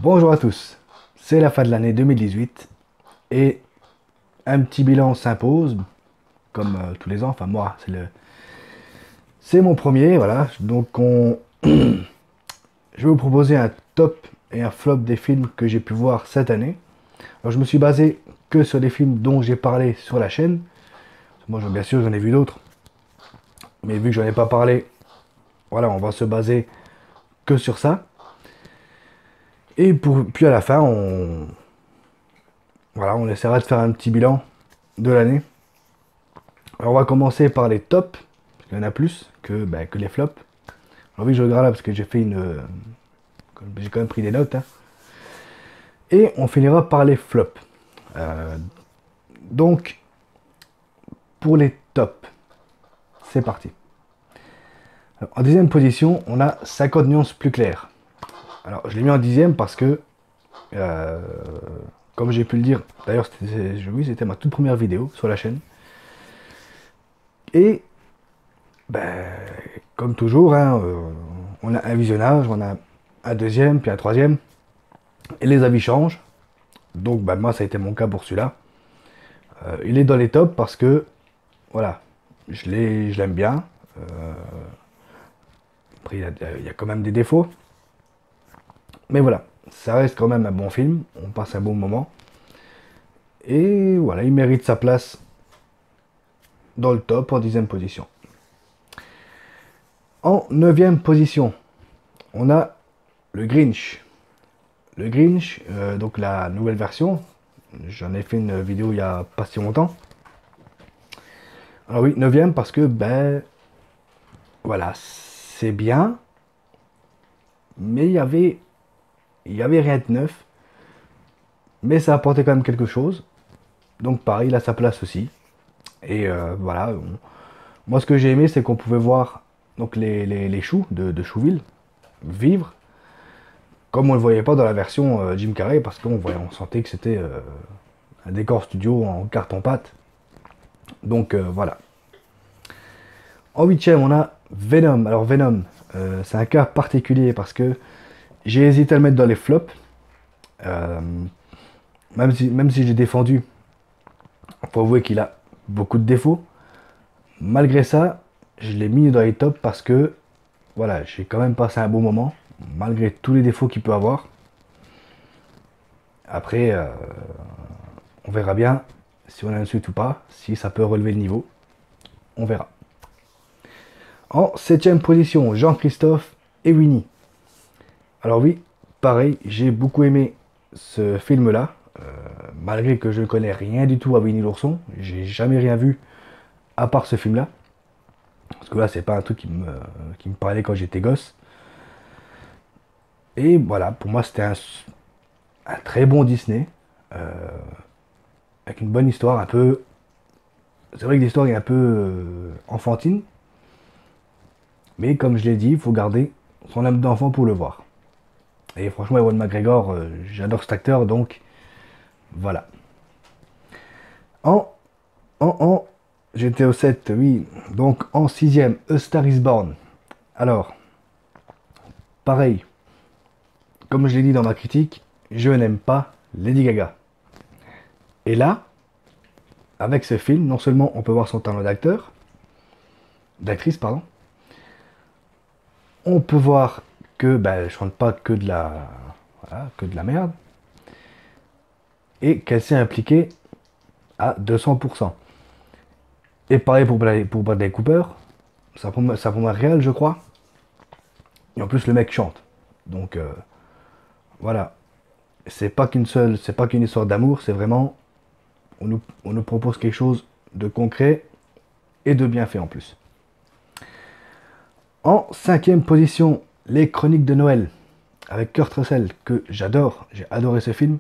Bonjour à tous, c'est la fin de l'année 2018 et un petit bilan s'impose, comme tous les ans, enfin moi, c'est mon premier, voilà. Je vais vous proposer un top et un flop des films que j'ai pu voir cette année. Alors je me suis basé que sur les films dont j'ai parlé sur la chaîne. Moi, bien sûr, j'en ai vu d'autres, mais vu que j'en ai pas parlé, voilà, on va se baser que sur ça. Puis à la fin, voilà, on essaiera de faire un petit bilan de l'année. Alors on va commencer par les tops, parce qu'il y en a plus que les flops. Alors oui, je regarde là parce que j'ai quand même pris des notes, hein. Et on finira par les flops. Euh, donc, pour les tops, c'est parti. Alors, en deuxième position, on a 50 nuances plus claires. Alors, je l'ai mis en dixième parce que, euh, comme j'ai pu le dire, d'ailleurs, oui, c'était ma toute première vidéo sur la chaîne. Et, ben, comme toujours, hein, on a un visionnage, on a un deuxième, puis un troisième, et les avis changent. Donc, ben, moi, ça a été mon cas pour celui-là. Il est dans les tops parce que, voilà, je l'aime bien. Euh, Après, il y a quand même des défauts. Mais voilà, ça reste quand même un bon film. On passe un bon moment. Et voilà, il mérite sa place dans le top en dixième position. En neuvième position, on a le Grinch. Le Grinch, donc la nouvelle version. J'en ai fait une vidéo il y a pas si longtemps. Alors oui, neuvième parce que, ben, voilà, c'est bien. Mais il y avait rien de neuf. Mais ça apportait quand même quelque chose. Donc pareil, il a sa place aussi. Et voilà, moi ce que j'ai aimé, c'est qu'on pouvait voir donc les choux de Chouville vivre, comme on ne le voyait pas dans la version Jim Carrey, parce on sentait que c'était un décor studio en carton-pâte. Donc voilà. En huitième, on a Venom. Alors Venom, c'est un cas particulier parce que j'ai hésité à le mettre dans les flops. Euh, même si j'ai défendu, il faut avouer qu'il a beaucoup de défauts. Malgré ça, je l'ai mis dans les tops parce que voilà, j'ai quand même passé un bon moment, malgré tous les défauts qu'il peut avoir. Après, on verra bien si on a une suite ou pas, si ça peut relever le niveau. On verra. En septième position, Jean-Christophe et Winnie. Alors oui, pareil, j'ai beaucoup aimé ce film-là, malgré que je ne connais rien du tout à Winnie l'ourson. J'ai jamais rien vu à part ce film-là. Parce que là, c'est pas un truc qui me parlait quand j'étais gosse. Et voilà, pour moi, c'était un très bon Disney. euh, avec une bonne histoire, un peu. C'est vrai que l'histoire est un peu enfantine, mais comme je l'ai dit, il faut garder son âme d'enfant pour le voir. Et franchement, Ewan McGregor, j'adore cet acteur, donc voilà. En, en, j'étais au 7, oui. Donc en sixième, A Star is Born. Alors, pareil, comme je l'ai dit dans ma critique, je n'aime pas Lady Gaga. Et là, avec ce film, non seulement on peut voir son talent d'actrice, pardon, on peut voir que ben, elle chante pas voilà, que de la merde, et qu'elle s'est impliquée à 200%. Et pareil pour Bradley Cooper, ça prend un réel, je crois. Et en plus, le mec chante. Donc voilà, c'est pas qu'une histoire d'amour, c'est vraiment, on nous propose quelque chose de concret et de bien fait en plus. En cinquième position, Les Chroniques de Noël, avec Kurt Russell, que j'adore, j'ai adoré ce film.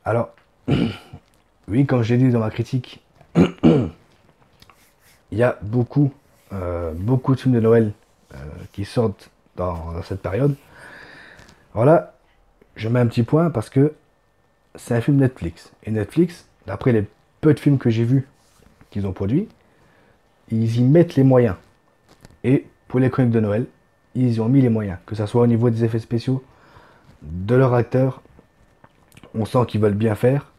Alors, oui, comme je l'ai dit dans ma critique, il y a beaucoup de films de Noël qui sortent dans cette période. Alors là, je mets un petit point parce que c'est un film Netflix. Et Netflix, d'après les peu de films que j'ai vus qu'ils ont produits, ils y mettent les moyens. Et pour les chroniques de Noël, ils y ont mis les moyens. Que ce soit au niveau des effets spéciaux, de leurs acteurs. On sent qu'ils veulent bien faire.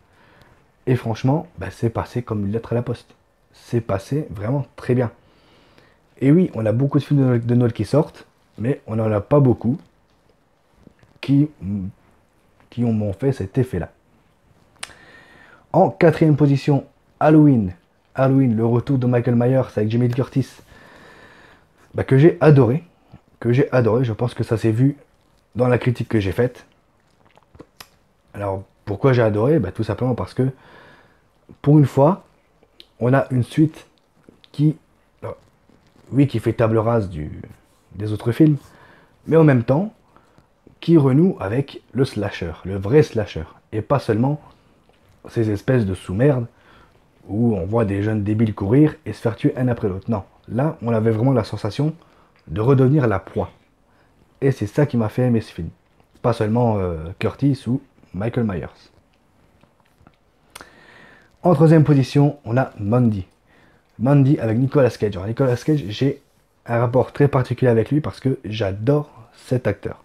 Et franchement, bah, c'est passé comme une lettre à la poste. C'est passé vraiment très bien. Et oui, on a beaucoup de films de Noël qui sortent, mais on n'en a pas beaucoup qui, qui m'ont fait cet effet-là. En quatrième position, Halloween. Halloween, le retour de Michael Myers avec Jamie Lee Curtis. Bah, que j'ai adoré. Que j'ai adoré. Je pense que ça s'est vu dans la critique que j'ai faite. Alors, pourquoi j'ai adoré? Bah, tout simplement parce que, pour une fois, on a une suite qui, oui, qui fait table rase des autres films, mais en même temps, qui renoue avec le slasher, le vrai slasher, et pas seulement ces espèces de sous-merde où on voit des jeunes débiles courir et se faire tuer un après l'autre. Non, là, on avait vraiment la sensation de redevenir la proie. Et c'est ça qui m'a fait aimer ce film. Pas seulement Curtis ou Michael Myers. En troisième position, on a Mandy. Mandy avec Nicolas Cage. Alors, Nicolas Cage, j'ai un rapport très particulier avec lui parce que j'adore cet acteur.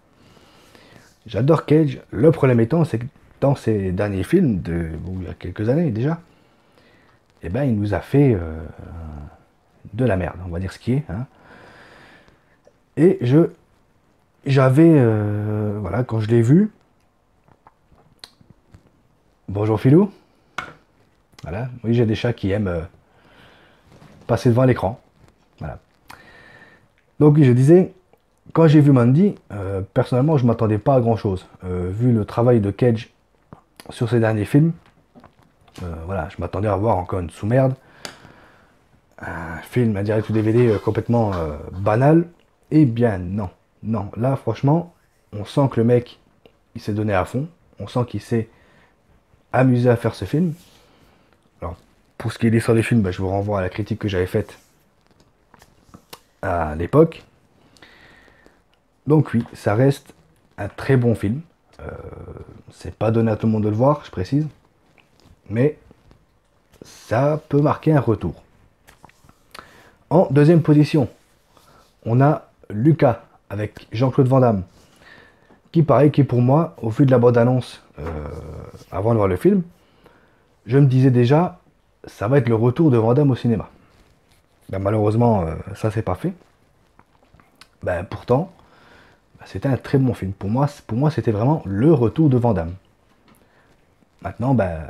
J'adore Cage. Le problème étant, c'est que dans ses derniers films, il y a quelques années déjà, eh ben, il nous a fait de la merde, on va dire ce qui est. Hein. Et voilà, quand je l'ai vu, bonjour Philou, voilà, oui, j'ai des chats qui aiment passer devant l'écran, voilà. Donc, je disais, quand j'ai vu Mandy, personnellement, je m'attendais pas à grand chose, vu le travail de Cage sur ses derniers films. Voilà, je m'attendais à voir encore une sous-merde, un film, un direct ou DVD complètement banal. Eh bien non, non, là franchement, on sent que le mec, il s'est donné à fond, on sent qu'il s'est amusé à faire ce film. Alors, pour ce qui est de l'histoire des films, bah, je vous renvoie à la critique que j'avais faite à l'époque. Donc oui, ça reste un très bon film. C'est pas donné à tout le monde de le voir, je précise. Mais ça peut marquer un retour. En deuxième position, on a Lucas avec Jean-Claude Van Damme. Qui pareil, qui pour moi, au vu de la bande-annonce, avant de voir le film, je me disais déjà, ça va être le retour de Van Damme au cinéma. Ben, malheureusement, ça s'est pas fait. Ben, pourtant, c'était un très bon film. Pour moi c'était vraiment le retour de Van Damme. Maintenant, ben,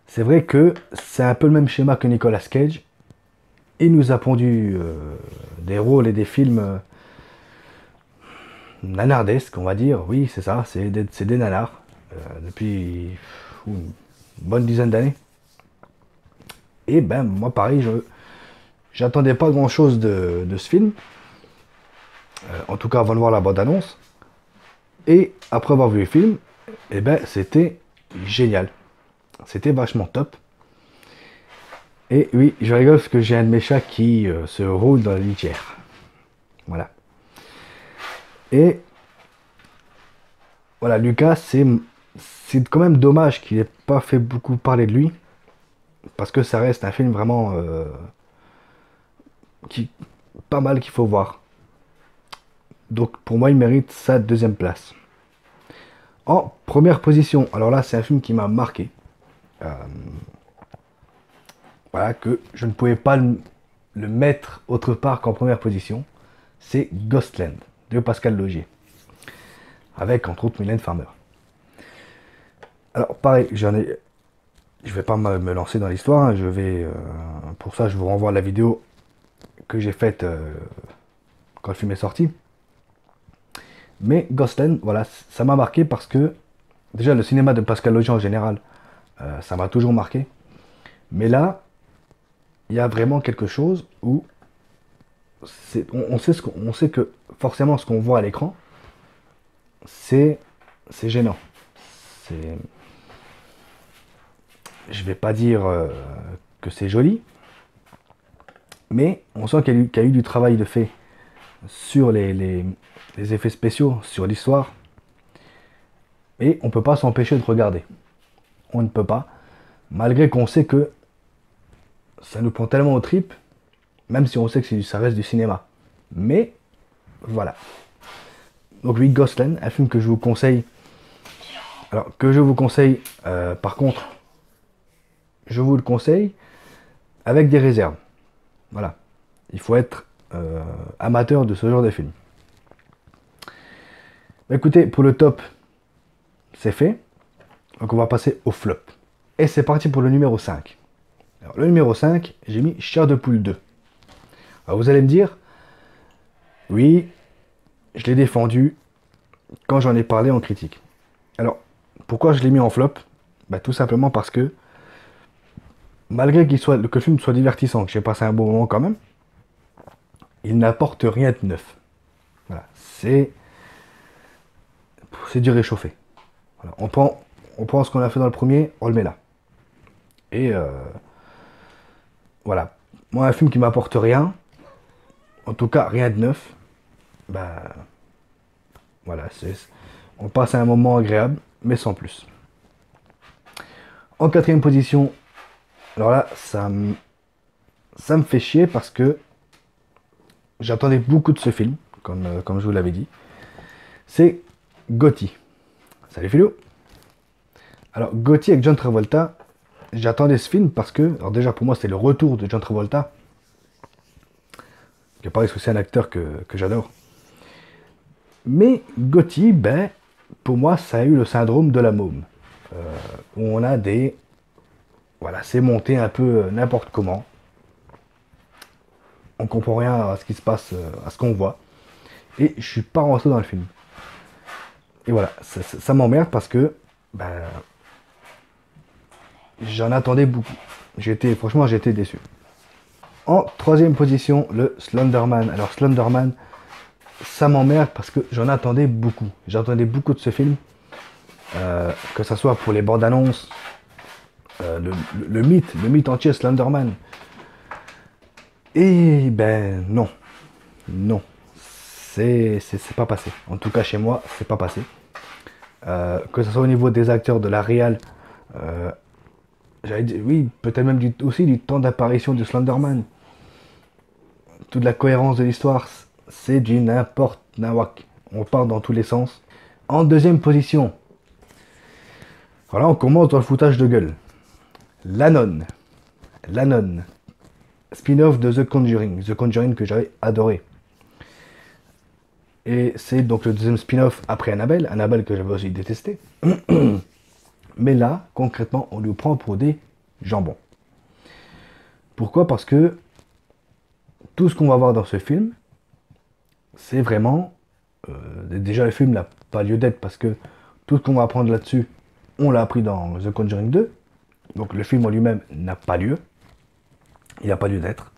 c'est vrai que c'est un peu le même schéma que Nicolas Cage. Il nous a pondu des rôles et des films nanardesques, on va dire. Oui, c'est ça, c'est des nanars. Depuis une bonne dizaine d'années. Et ben, moi, pareil, j'attendais pas grand chose de ce film. En tout cas, avant de voir la bande-annonce. Et après avoir vu le film, eh ben, c'était génial. C'était vachement top. Et oui, je rigole parce que j'ai un de mes chats qui se roule dans la litière. Voilà. Et voilà, Lucas, c'est quand même dommage qu'il n'ait pas fait beaucoup parler de lui. Parce que ça reste un film vraiment pas mal qu'il faut voir. Donc pour moi, il mérite sa deuxième place. En première position, alors là, c'est un film qui m'a marqué. Voilà, que je ne pouvais pas le mettre autre part qu'en première position. C'est Ghostland de Pascal Laugier. Avec entre autres Mylène Farmer. Alors pareil, je vais pas me lancer dans l'histoire. Hein, pour ça, je vous renvoie à la vidéo que j'ai faite quand le film est sorti. Mais Ghostland, voilà, ça m'a marqué parce que déjà le cinéma de Pascal Laugier en général, ça m'a toujours marqué. Mais là, il y a vraiment quelque chose où on sait que forcément ce qu'on voit à l'écran, c'est gênant. Je vais pas dire que c'est joli, mais on sent qu'il y a eu du travail de fait sur les effets spéciaux, sur l'histoire, et on peut pas s'empêcher de regarder. On ne peut pas, malgré qu'on sait que ça nous prend tellement aux tripes, même si on sait que ça reste du cinéma. Mais voilà. Donc oui, Ghostland, un film que je vous conseille. Alors, que je vous conseille, par contre, je vous le conseille avec des réserves. Voilà. Il faut être amateur de ce genre de film. Écoutez, pour le top, c'est fait. Donc on va passer au flop. Et c'est parti pour le numéro 5. Alors, le numéro 5, j'ai mis Chair de poule 2. Alors vous allez me dire, oui, je l'ai défendu quand j'en ai parlé en critique. Alors, pourquoi je l'ai mis en flop? Bah, tout simplement parce que, malgré que le film soit divertissant, que j'ai passé un bon moment quand même, il n'apporte rien de neuf. Voilà, c'est du réchauffé. Voilà, on prend ce qu'on a fait dans le premier, on le met là. Et voilà. Moi, un film qui m'apporte rien, en tout cas rien de neuf, bah voilà, on passe à un moment agréable, mais sans plus. En quatrième position, alors là, ça me fait chier parce que j'attendais beaucoup de ce film, comme je vous l'avais dit. C'est Gotti. Salut Philo. Alors Gotti avec John Travolta, j'attendais ce film parce que, alors déjà pour moi c'était le retour de John Travolta. Que pareil, c'est un acteur que j'adore. Mais Gotti, ben, pour moi ça a eu le syndrome de la môme. Où on a des... Voilà, c'est monté un peu n'importe comment. On comprend rien à ce qui se passe, à ce qu'on voit. Et je suis pas rentré dans le film. Et voilà, ça m'emmerde parce que ben, j'en attendais beaucoup. Franchement, j'étais déçu. En troisième position, le Slenderman. Alors Slenderman, ça m'emmerde parce que j'en attendais beaucoup. J'attendais beaucoup de ce film. Que ce soit pour les bandes annonces, le mythe entier Slenderman. Et ben non, non, c'est pas passé. En tout cas chez moi, c'est pas passé. Que ce soit au niveau des acteurs, de la réal, j'allais dire, oui, peut-être même aussi du temps d'apparition de Slenderman. Toute la cohérence de l'histoire, c'est du n'importe nawak. On part dans tous les sens. En deuxième position, voilà, on commence dans le foutage de gueule. La Nonne. La Nonne. Spin-off de The Conjuring. The Conjuring que j'avais adoré. Et c'est donc le deuxième spin-off après Annabelle. Annabelle que j'avais aussi détesté. Mais là, concrètement, on nous prend pour des jambons. Pourquoi? Parce que tout ce qu'on va voir dans ce film, c'est vraiment... déjà, le film n'a pas lieu d'être parce que tout ce qu'on va apprendre là-dessus, on l'a appris dans The Conjuring 2. Donc le film en lui-même n'a pas lieu. Il n'a pas lieu d'être.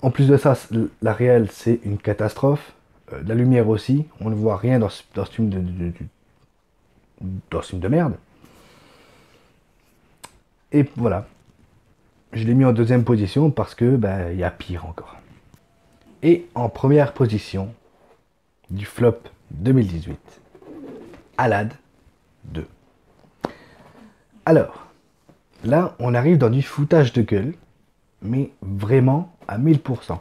En plus de ça, la réelle, c'est une catastrophe. La lumière aussi. On ne voit rien dans ce film dans ce film de merde. Et voilà. Je l'ai mis en deuxième position parce que ben, y a pire encore. Et en première position du flop 2018, Alad 2. Alors, là, on arrive dans du foutage de gueule, mais vraiment à 1000%.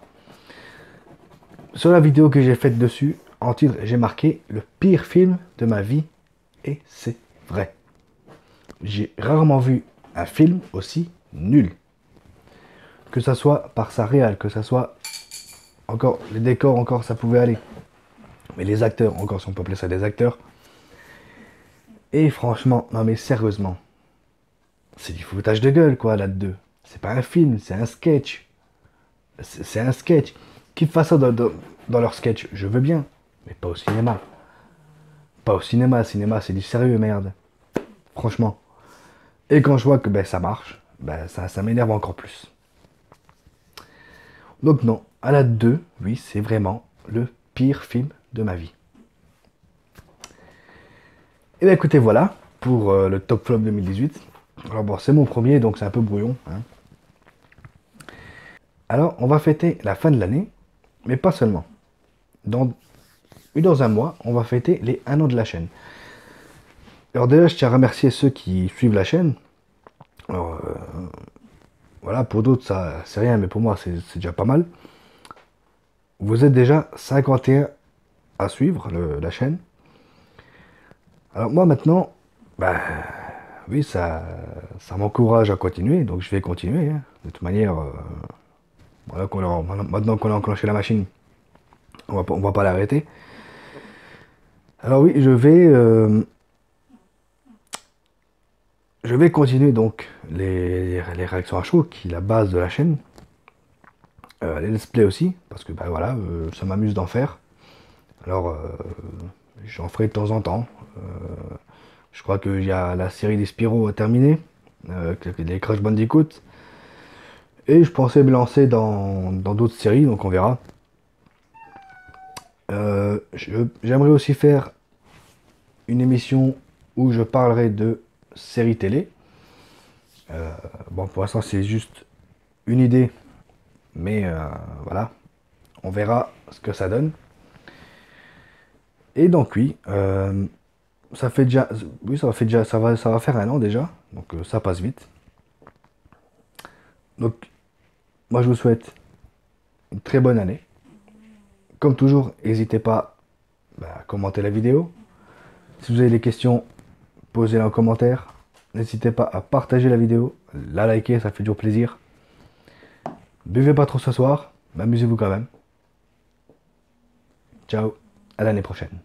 Sur la vidéo que j'ai faite dessus, en titre, j'ai marqué le pire film de ma vie, et c'est vrai. J'ai rarement vu un film aussi nul. Que ça soit par sa réal, que ça soit encore les décors, encore ça pouvait aller. Mais les acteurs, encore si on peut appeler ça des acteurs. Et franchement, non mais sérieusement, c'est du foutage de gueule quoi là-dedans. C'est pas un film, c'est un sketch. C'est un sketch. Qu'ils fassent ça dans leur sketch, je veux bien. Mais pas au cinéma. Pas au cinéma, cinéma c'est du sérieux merde. Franchement. Et quand je vois que ben, ça marche, ben, ça m'énerve encore plus. Donc non, Alad 2, oui, c'est vraiment le pire film de ma vie. Et bien écoutez, voilà, pour le top flop 2018. Alors bon, c'est mon premier, donc c'est un peu brouillon. Hein. Alors, on va fêter la fin de l'année, mais pas seulement. Dans un mois, on va fêter les 1 an de la chaîne. Alors déjà, je tiens à remercier ceux qui suivent la chaîne. Alors, voilà, pour d'autres, ça c'est rien, mais pour moi, c'est déjà pas mal. Vous êtes déjà 51 à suivre la chaîne. Alors moi maintenant, bah oui, ça m'encourage à continuer, donc je vais continuer, hein. De toute manière, maintenant qu'on a enclenché la machine, on va pas l'arrêter. Alors oui, je vais continuer donc les réactions à chaud, qui est la base de la chaîne. Les let's play aussi, parce que bah voilà, ça m'amuse d'en faire. Alors j'en ferai de temps en temps. Euh, je crois qu'il y a la série des Spyro à terminer, les Crash Bandicoot. Et je pensais me lancer dans d'autres séries, donc on verra. J'aimerais aussi faire une émission où je parlerai de séries télé. Bon, pour l'instant, c'est juste une idée, mais voilà, on verra ce que ça donne. Et donc oui, ça fait déjà, oui, ça fait déjà, ça va faire un an déjà, donc ça passe vite. Donc, moi, je vous souhaite une très bonne année. Comme toujours, n'hésitez pas à commenter la vidéo. Si vous avez des questions, posez-les en commentaire. N'hésitez pas à partager la vidéo, la liker, ça fait toujours plaisir. Buvez pas trop ce soir, mais amusez-vous quand même. Ciao, à l'année prochaine.